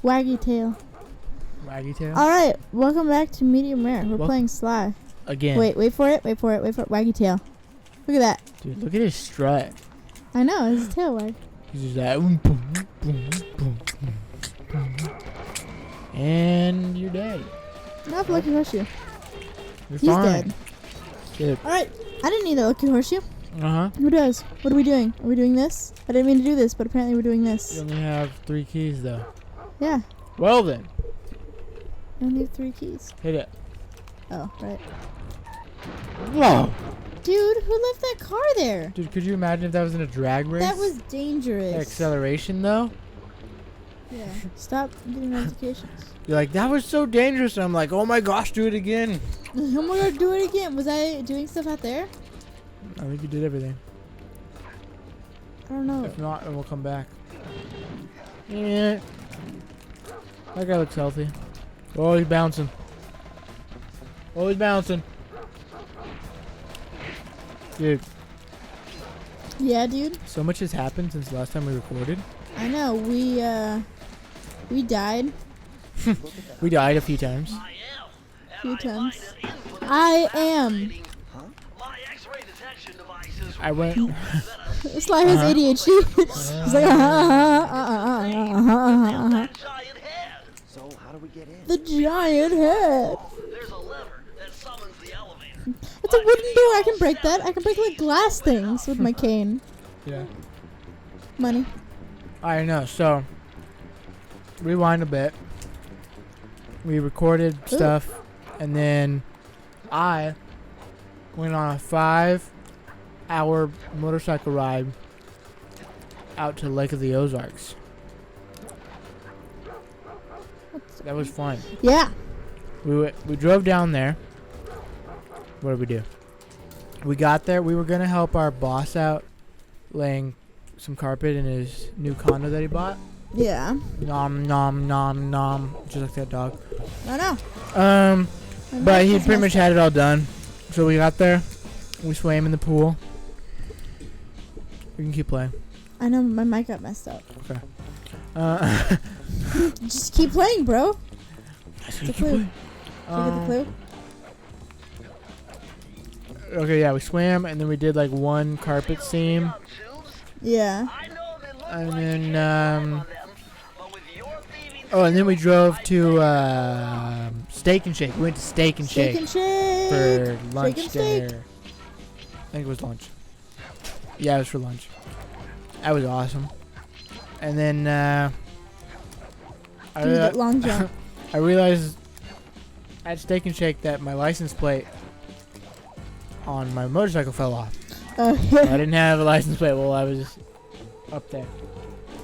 Waggy tail. Waggy tail? Alright, welcome back to Medium Rare. We're playing Sly. Again. Wait for it. Waggy tail. Look at that. Dude, look at his strut. I know, his tail wag. He's just that. And you're dead. Not Lucky Horseshoe. You're He's fine. dead. Good. Alright, I didn't need a Lucky Horseshoe. Uh-huh. Who does? What are we doing? Are we doing this? I didn't mean to do this, but apparently we're doing You this. only have 3 keys, though. Yeah. Well, then. I only have 3 keys. Hit it. Oh, right. Whoa. Dude, who left that car there? Dude, could you imagine if that was in a drag race? That was dangerous. The acceleration, though? Yeah. Stop getting notifications. You're like, that was so dangerous. And I'm like, oh my gosh, do it again. Oh my god, do it again. Was I doing stuff out there? I think you did everything. I don't know. If not, then we'll come back. Yeah. That guy looks healthy. Oh, he's bouncing. Oh, he's bouncing. Dude, Yeah, dude. so much has happened since the last time we recorded. I know. We died We died a few times. a few times. I am. I went. Sly has ADHD. He's like, So how do we get in? the giant head. There's a lever that summons the elevator. It's a wooden door. I can break that. I can break like glass things with my cane. Yeah. Money. I know. So, rewind a bit. We recorded stuff, and then I went on a 5-hour motorcycle ride out to Lake of the Ozarks. That was fun. Yeah. We drove down there. What did we do? We got there. We were gonna help our boss out, laying some carpet in his new condo that he bought. Yeah. Nom nom nom nom, just like that dog. I know. But My he mic is pretty much messed had it all done. So we got there. We swam in the pool. We can keep playing. up. I know my mic got messed up. Okay. Just keep playing, bro. Keep It's a clue. playing. Did you get the clue? Okay, yeah, we swam and then we did like one carpet seam, Yeah. and then and then we drove to Steak and Shake. We went to Steak and Steak Shake and shake. for lunch, and steak. dinner. I think it was lunch. Yeah, it was for lunch. That was awesome. And then Dude, long jump. I realized at Steak and Shake that my license plate on my motorcycle fell off. Oh, I yeah. didn't have a license plate while I was up there.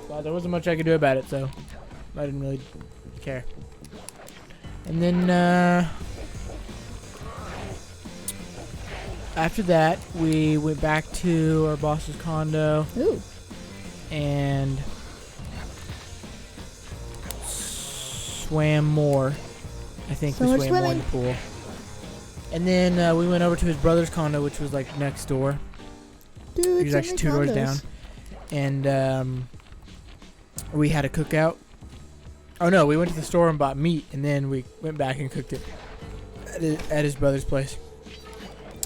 Well, there wasn't much I could do about it, so I didn't really care. And then after that, we went back to our boss's condo Ooh. and swam more. I think So we much swam more in the pool. And then we went over to his brother's condo, which was like next door. Dude, He was so actually many 2 doors condos. down. And we had a cookout. Oh no, we went to the store and bought meat, and then we went back and cooked it at his brother's place.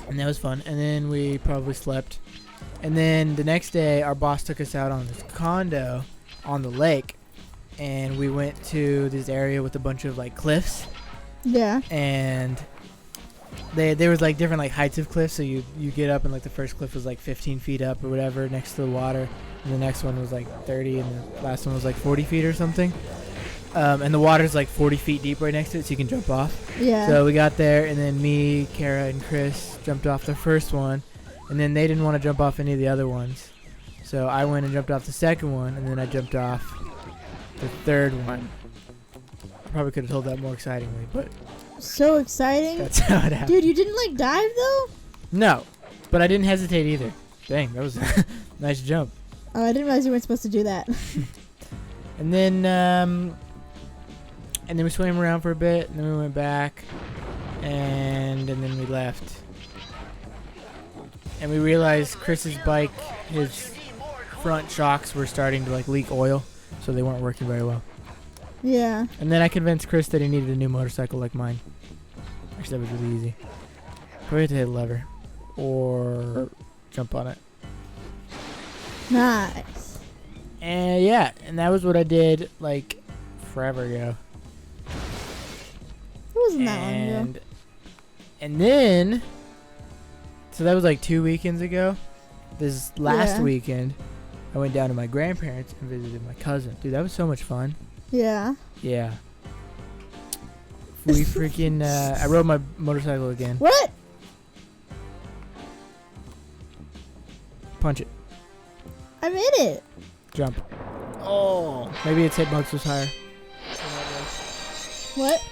And that was fun. And then we probably slept. And then the next day, our boss took us out on his condo on the lake. And we went to this area with a bunch of like cliffs. Yeah. And there was like different like heights of cliffs. So you get up and like the first cliff was like 15 feet up or whatever next to the water. And the next one was like 30 and the last one was like 40 feet or something. And the water's like 40 feet deep right next to it, so you can jump off. Yeah. So we got there, and then me, Kara, and Chris jumped off the first one. And then they didn't want to jump off any of the other ones. So I went and jumped off the second one, and then I jumped off the third one. I probably could have told that more excitingly, but So exciting. that's how it happened. Dude, you didn't like dive though? No, but I didn't hesitate either. Dang, that was a nice jump. Oh, I didn't realize you weren't supposed to do that. And then we swam around for a bit, and then we went back, and then we left. And we realized Chris's bike, his front shocks were starting to like leak oil, so they weren't working very well. Yeah. And then I convinced Chris that he needed a new motorcycle like mine. Actually, that was really easy. Probably have to hit a lever. Or jump on it. Nice. And yeah, and that was what I did like forever ago. It wasn't that long ago. And then, so that was like 2 weekends ago. This last weekend, I went down to my grandparents and visited my cousin. Dude, that was so much fun. Yeah. Yeah. We freaking, I rode my motorcycle again. What? Punch it. I'm in it. Jump. Oh. Maybe its hitbox was higher. What?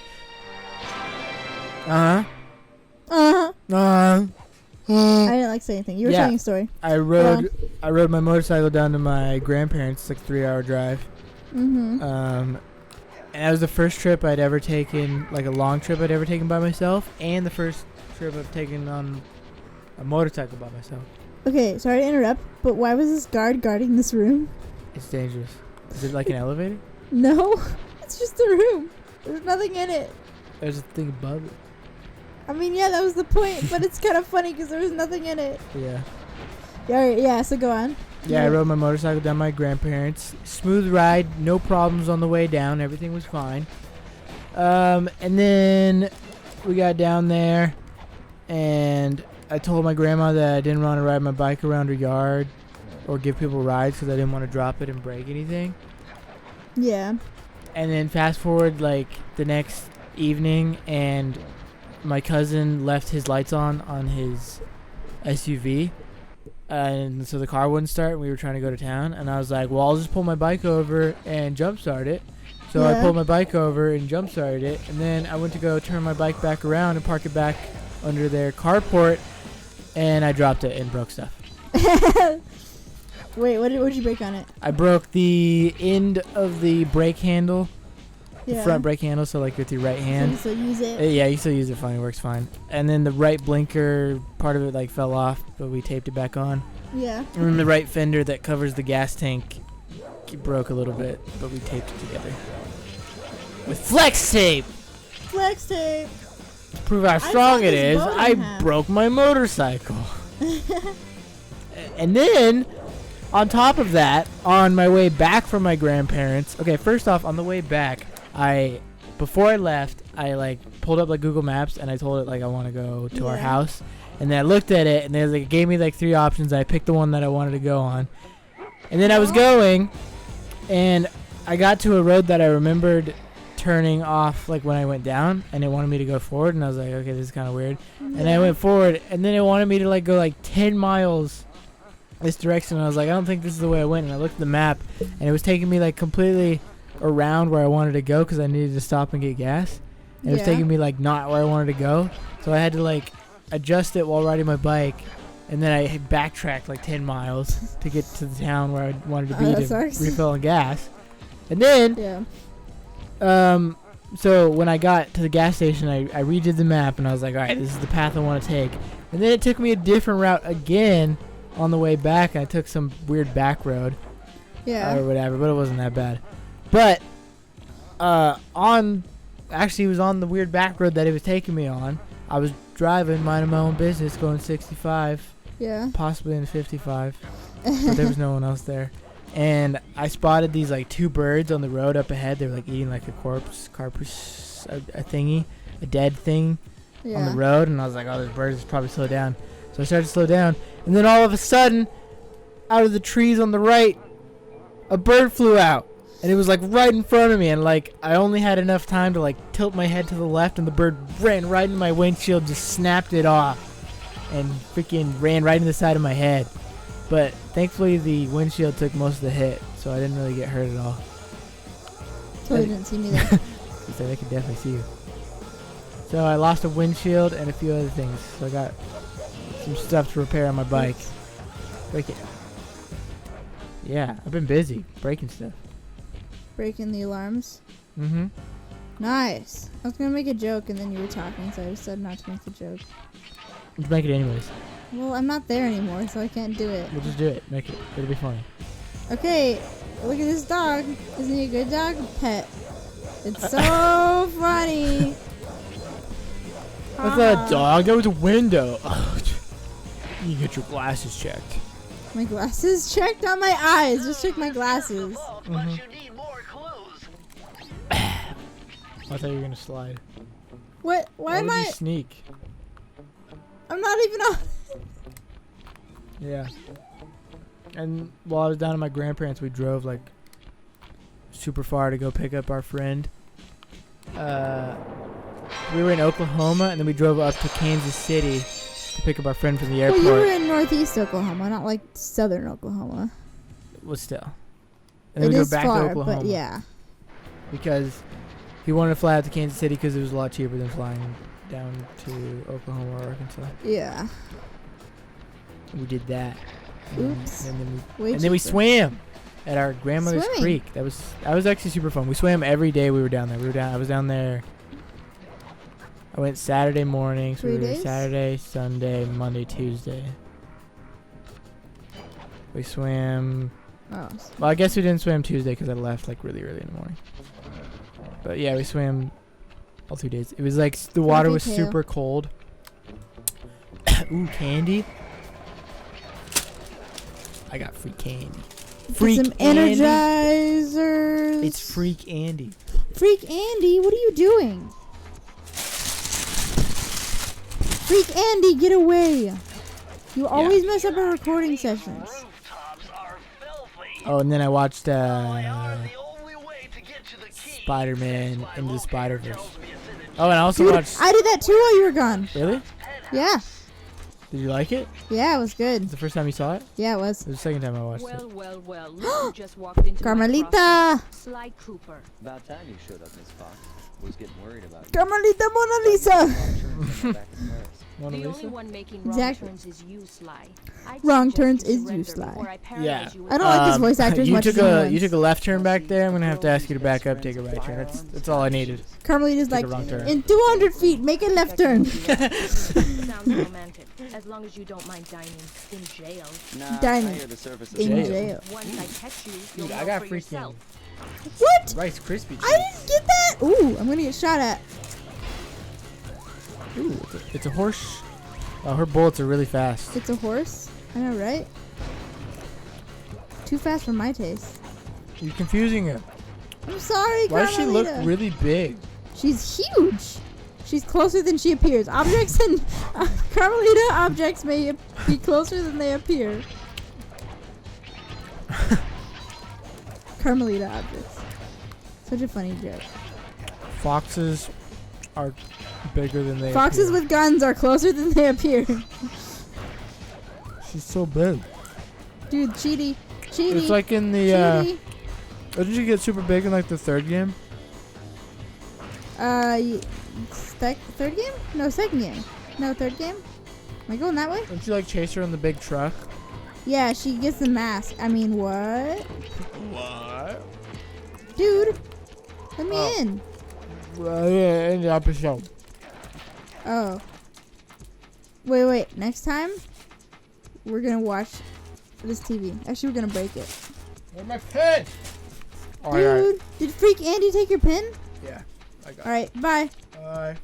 Uh-huh. Uh-huh. Uh-huh. I didn't like say anything. You were Yeah. telling a story. I rode my motorcycle down to my grandparents. It's like a 3-hour drive. Mm-hmm. And that was the first trip I'd ever taken, like a long trip I'd ever taken by myself, and the first trip I've taken on a motorcycle by myself. Okay, sorry to interrupt, but why was this guard guarding this room? It's dangerous. Is it like an elevator? No, it's just a room. There's nothing in it. There's a thing above it. I mean, yeah, that was the point, but it's kind of funny because there was nothing in it. Yeah. Yeah, alright, yeah, so go on. Yeah, I rode my motorcycle down to my grandparents. Smooth ride, no problems on the way down. Everything was fine. And then we got down there, and I told my grandma that I didn't want to ride my bike around her yard or give people rides because I didn't want to drop it and break anything. Yeah. And then fast forward like the next evening, and my cousin left his lights on his SUV. And so the car wouldn't start, and we were trying to go to town. And I was like, well, I'll just pull my bike over and jump start it. So I pulled my bike over and jump started it. And then I went to go turn my bike back around and park it back under their carport. And I dropped it and broke stuff. Wait, what did you break on it? I broke the end of the brake handle. Yeah. The front brake handle, so like with your right hand. So you still use it? Yeah, you still use it fine. It works fine. And then the right blinker, part of it like fell off, but we taped it back on. Yeah. And then the right fender that covers the gas tank broke a little bit, but we taped it together with flex tape. Flex tape. To prove how strong saw it this is, bone I in half. broke my motorcycle. And then, on top of that, on my way back from my grandparents, okay, first off, on the way back, before I left, I like pulled up like Google Maps and I told it like I want to go to our house, and then I looked at it and it gave me like 3 options. I picked the one that I wanted to go on, and then I was going, and I got to a road that I remembered turning off like when I went down, and it wanted me to go forward, and I was like, okay, this is kind of weird, and I went forward, and then it wanted me to like go like 10 miles this direction, and I was like, I don't think this is the way I went, and I looked at the map, and it was taking me like completely around where I wanted to go because I needed to stop and get gas, and it was taking me like not where I wanted to go, so I had to like adjust it while riding my bike, and then I backtracked like 10 miles to get to the town where I wanted to be to refill on gas, and then so when I got to the gas station, I redid the map, and I was like, all right, this is the path I want to take, and then it took me a different route again on the way back, and I took some weird back road or whatever, but it wasn't that bad. But it was on the weird back road that it was taking me on. I was driving, minding my own business, going 65, possibly in 55, but there was no one else there. And I spotted these like 2 birds on the road up ahead. They were like eating like a corpse, a thingy, a dead thing on the road. And I was like, oh, those birds probably slow down. So I started to slow down. And then all of a sudden, out of the trees on the right, a bird flew out. And it was like right in front of me. And like I only had enough time to like tilt my head to the left. And the bird ran right into my windshield, just snapped it off. And freaking ran right into the side of my head. But thankfully the windshield took most of the hit, so I didn't really get hurt at all. Totally didn't see me there. He said I could definitely see you. So I lost a windshield and a few other things. So I got some stuff to repair on my bike. Break it. Yeah, I've been busy breaking stuff. Breaking the alarms. Mm-hmm. Nice. I was gonna make a joke and then you were talking, so I decided not to make the joke. Just make it anyways. Well, I'm not there anymore, so I can't do it. We'll just do it. Make it. It'll be funny. Okay, look at this dog. Isn't he a good dog? Pet. It's so funny. That's not a dog. That was a window. Oh, you get your glasses checked. My glasses checked on my eyes. Just check my glasses. But you need more clues. I thought you were gonna slide. What? Why am would I? you sneak? I'm not even on. Yeah. And while I was down at my grandparents, we drove like super far to go pick up our friend. We were in Oklahoma, and then we drove up to Kansas City to pick up our friend from the Well, airport. you were in northeast Oklahoma, not like southern Oklahoma. Well, still. And then It we go is back far, to Oklahoma. but yeah. Because he wanted to fly out to Kansas City because it was a lot cheaper than flying down to Oklahoma or Arkansas. Yeah. We did that. Oops. And then Way we cheaper. swam at our grandmother's Swimming. creek. That was actually super fun. We swam every day we were down there. I was down there. I went Saturday morning, so 3 we were there days? Saturday, Sunday, Monday, Tuesday. We swam. Oh. Well, I guess we didn't swim Tuesday because I left like really early in the morning. But yeah, we swam all 2 days. It was like the water was tail. super cold. Ooh, candy. I got free candy. Freak Some Andy. Energizers. It's Freak Andy. Freak Andy, what are you doing? Freak Andy, get away. You always mess up our recording sessions. Rooftops are filthy. Oh, and then I watched They are the only way to get to the key. Spider-Man Sly Into the Locator Spider-Verse. tells me it's in a Oh, and I also Dude, watched. I did that too while you were gone. Really? Yeah. Did you like it? Yeah, it was good. It's the first time you saw it? Yeah, it was. It was the second time I watched it. Well, look who just walked into my Carmelita. crossroads. Sly Cooper. About time you showed up, Miss Fox. Was getting worried about you. Carmelita Mona Lisa. Back in Paris. Mona The Lisa? only one making wrong Exactly. turns is you, Sly. Wrong turns is you, Sly. Yeah. I don't like this voice actor as you much took as anyone. you took a left turn back there. I'm gonna have to ask you to back up, take a right turn. That's all I needed. Carmelita's Take like, a wrong turn. in 200 feet, make a left turn. Sounds romantic, as long as you don't mind dining in jail. Nah, Dining I hear the surface of in Jail. jail. Once I catch you, you'll Dude, know I got for yourself. freaking What? Rice Krispie treats. I didn't get that. Ooh, I'm gonna get shot at. Ooh, it's a horse. Oh, her bullets are really fast. It's a horse. I know, right? Too fast for my taste. You're confusing her. I'm sorry, Why does she look Carmelita. really big? She's huge. She's closer than she appears. Objects and Carmelita objects may be closer than they appear. Carmelita objects. Such a funny joke. Foxes are bigger than they Foxes appear. with guns are closer than they appear. She's so big. Dude, cheaty. Cheaty. It's like in the cheaty. didn't you get super big in like the third game? Third game? No, second game. No, third game? Am I going that way? Don't you like chase her on the big truck? Yeah, she gets the mask. I mean, what? What? Dude, let me Oh. in. Yeah, in the episode. Oh. Wait. Next time, we're gonna watch this TV. Actually, we're gonna break it. Where's my pin? Dude, did Freak Andy take your pin? Yeah, I got Alright, bye. it. Bye.